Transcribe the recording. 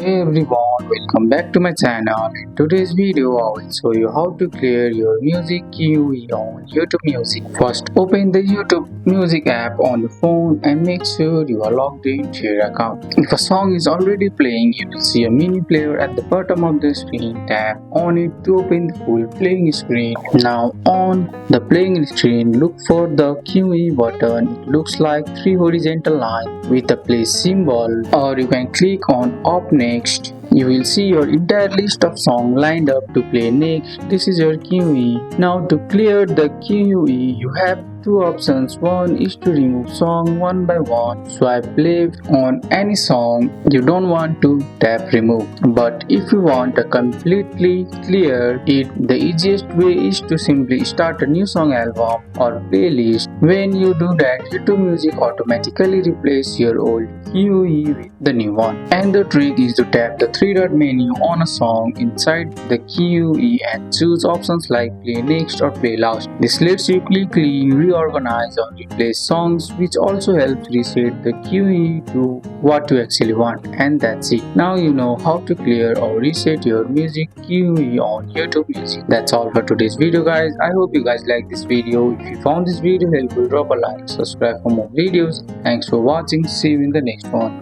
Hey everyone, welcome back to my channel. In today's video, I will show you how to clear your music QE on YouTube Music. First, open the YouTube Music app on your phone and make sure you are logged into your account. If a song is already playing, you will see a mini player at the bottom of the screen. Tap on it to open the full playing screen. Now on the playing screen, look for the QE button. It looks like three horizontal lines with a play symbol, or you can click on Up Next. You will see your entire list of songs lined up to play next. This is your QE. Now to clear the QE, you have two options. One is to remove song one by one. Swipe left on any song you don't want to, tap remove. But if you want to completely clear it, the easiest way is to simply start a new song album or playlist. When you do that, YouTube Music automatically replaces your old QE with the new one. And the trick is to tap the three dot menu on a song inside the QE and choose options like play next or play last. This lets you quickly reorganize or replace songs, which also helps reset the QE to what you actually want. And that's it. Now you know how to clear or reset your music QE on YouTube Music. That's all for today's video, guys. I hope you guys like this video. If you found this video helpful, drop a like, subscribe for more videos. Thanks for watching. See you in the next one.